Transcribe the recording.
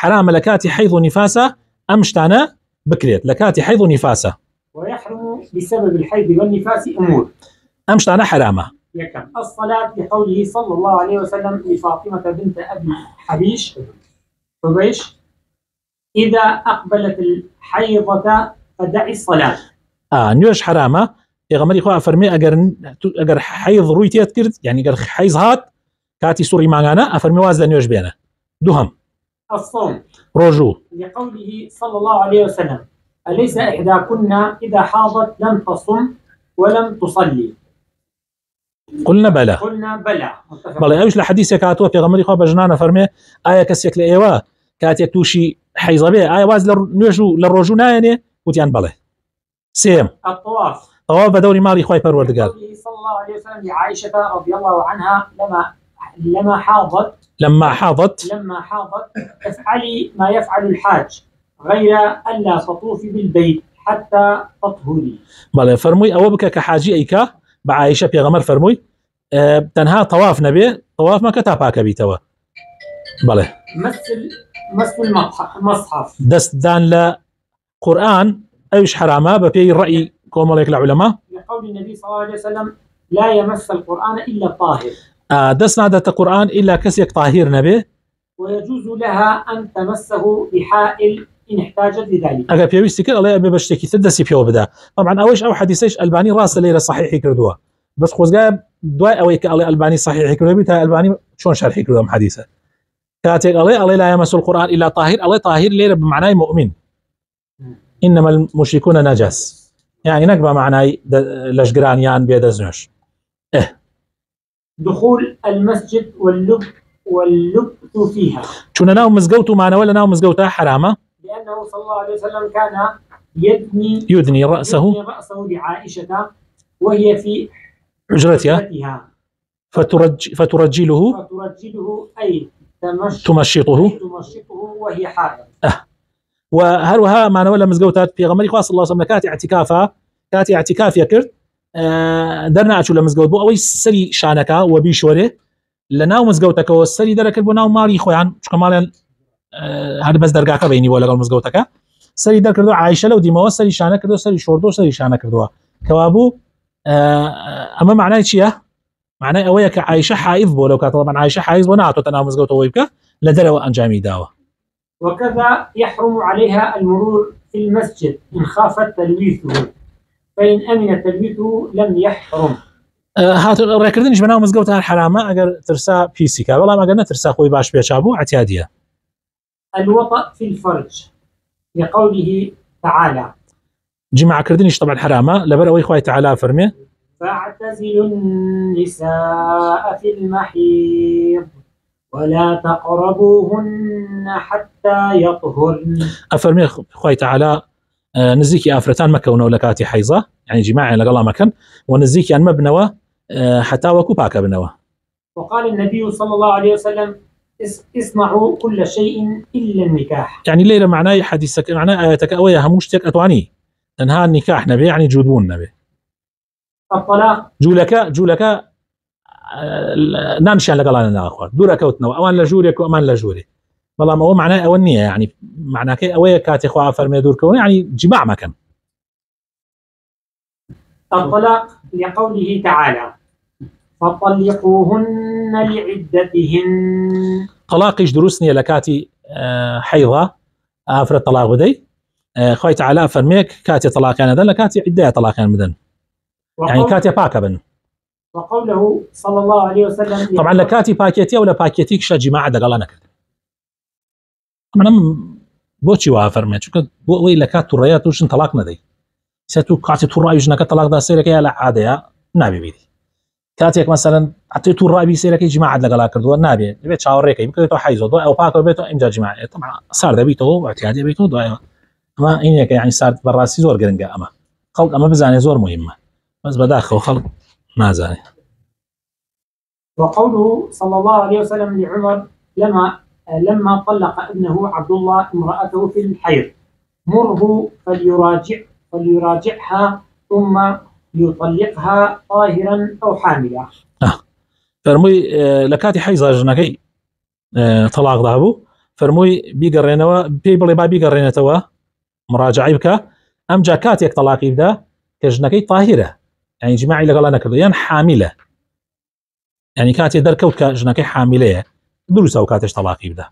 حرام لكاتي حيض ونفاسة أمشتانا بكريت لكاتي حيض ونفاسة. ويحرم بسبب الحيض والنفاس أمور أمشتانا حرامة. يكم الصلاة لقوله صلى الله عليه وسلم لفاطمة بنت أبي حبيش إذا أقبلت الحيضة فدعي الصلاة. نيوش حرامة يا غمري خوا أفرمي أجر حيض رويتي تكرد يعني أجر حيض هات كاتي سوري معنا أفرمي وازل نيوش بينه دهم. الصوم رجو لقوله صلى الله عليه وسلم أليس إحداكن إذا حاضت لم تصم ولم تصلي؟ قلنا بلى. بلى أيش الحديث كاتو في غمري خوا بجنانا فرمي آية كسيك لأيوة كاتيك توشي حيض بيه آية وازل نيوشو للرجو ناينه وتيان بلى. سيم الطواف بدوري مالي خواي پروردگار صلى الله عليه وسلم لعائشة رضي الله عنها لما حاضت افعلي ما يفعل الحاج غير ألا تطوفي بالبيت حتى تطهري. بله فرموي أو بك كحاجي أيكا بعائشة بيغمر فرموي تنها طواف نبي طواف ما كتاباك بيتوا. بله مس المصحف دست دان لا قرآن أيش حرامة بفي الرأي كوم عليك العلماء لقول النبي صلى الله عليه وسلم لا يمس القرآن إلا الطاهر. دس نادة القرآن إلا كسيك طاهر نبي ويجوز لها أن تمسه بحائل إن احتاجت لذلك. أجا بيويستي كده الله يبي بشتكي تدسي بيو بدا طبعا أويش أو حديثيش ألباني راس الليلة صحيح كردوا بس خوزجاب دواء أويك الله ألباني صحيح كردوا بيتا ألباني شون شرحي كردوا حديثه كاتيك الله لا يمس القرآن إلا طاهر الله طاهر ليلة بمعناه مؤمن إنما المشركون نجس يعني نقبة معناي لشقرانيان بيدزنوش. دخول المسجد واللبث فيها شو ناوم مزقوته معنا ولا ناوم مزقوتها حرامة لأنه صلى الله عليه وسلم كان يدني رأسه لعائشة وهي في حجرتها فترجله أي تمشطه وهي حائض. وهروها معنا ولا مزقوتات في غمري خاص الله سمنا كاتي اعتكاف يكرت درنا أشوف لمزقوت بو أوي سري شانكا وبيشوره لناو مزقوتك والسري درك البناو ماري خويان شو كمالا هذا بس درجاك بيني ولا قال مزقوتك سري درك دو عايشة لو ديما سري شانك دو سري شوردو سري شانك دو كوابو أما معناه شيء معناه أويك عايشة حائض بو لو كانت طبعا عايشة حائض ونعطو تناو مزقوته ويبكا لدروا أنجامي داوة. وكذا يحرم عليها المرور في المسجد إن خافت تلويثه فإن أمن تلويثه لم يحرم. هات ركردنيش بناو مزقوتها الحرامة أجر ترسا بيسيكا والله ما قلنا ترسا خوي باش بيشابو اعتيادية. الوطأ في الفرج لقوله تعالى جماعة كردنيش طبعا حرامة لبروي خوي تعالى فرمي فاعتزلوا النساء في المحيض ولا تقربوهن حتى يطهرن. أفرمي خوي تعالى نزيكي آفرتان مكة ولكاتي حيضة يعني جماعة لقلا مكان ونزيكي أن مبنوة حتى وكوباك بنوة. وقال النبي صلى الله عليه وسلم اصنعوا كل شيء إلا النكاح. يعني ليلة معناه حديثك معناه آياتك أويا هموشتك أتواني تنها النكاح نبي يعني جودون نبي. الطلاق جولك نمشي لقلا لنا أخوات دورك وتنوى أوان لجورك وأمان لجوري والله ما هو معناه أولنية يعني معناه كي أويا كاتي خوا فرمي دور كوني يعني جماع مكان. الطلاق لقوله تعالى فطلقوهن لعدتهن. طلاقيش دروسني لكاتي حيضة آفر الطلاق بدي خوي تعالى فرميك كاتي طلاق أنا دل كاتي عدة طلاق أنا بدن يعني كاتي باكا بن. وقوله صلى الله عليه وسلم طبعا لكاتي باكيتي ولا باكيتيك شا جماعة دقلنا كده أنا بوشي وافرمي شو كده وي لكات الريات وش طلاقنا دي ساتو كاتي الرأي وش نكت طلاق ده سيرك يا لا عادة يا نبي بيدي كاتيك مثلا عطيت الرأي بيسيرك جماعة دقلا كردوا نبي بيت شاوريك يمكن تو حيزو دو أو باكو بيتو إمجا جماعة طبعا صار ده بيتو واعتيادي بيتو دو ما إنك يعني صار براسي زور قرنجا أما خلق أما بزاني زور مهمة بس بداخل خلق ما زاني. وقوله صلى الله عليه وسلم لعمر لما طلق ابنه عبد الله امرأته في الحيض مره فليراجعها ثم يطلقها طاهرا أو حاملا. فرمي لكاتي حيزة جنكي طلاق ذهبو فەرمووی بیگەڕێنەوە پێی بڵێ با بیگەڕێنێتەوە مراجعی بکە ئەم جا کاتێک تەلاقی بدە کە ژنەکەی تاهیرە یعنی جماعی لەگەڵا نەکردو یان حامیلە یعنی کاتێ دەرکەوت کە ژنەکەی حامیلەیە دروستە و کاتێش تەلاقی بدە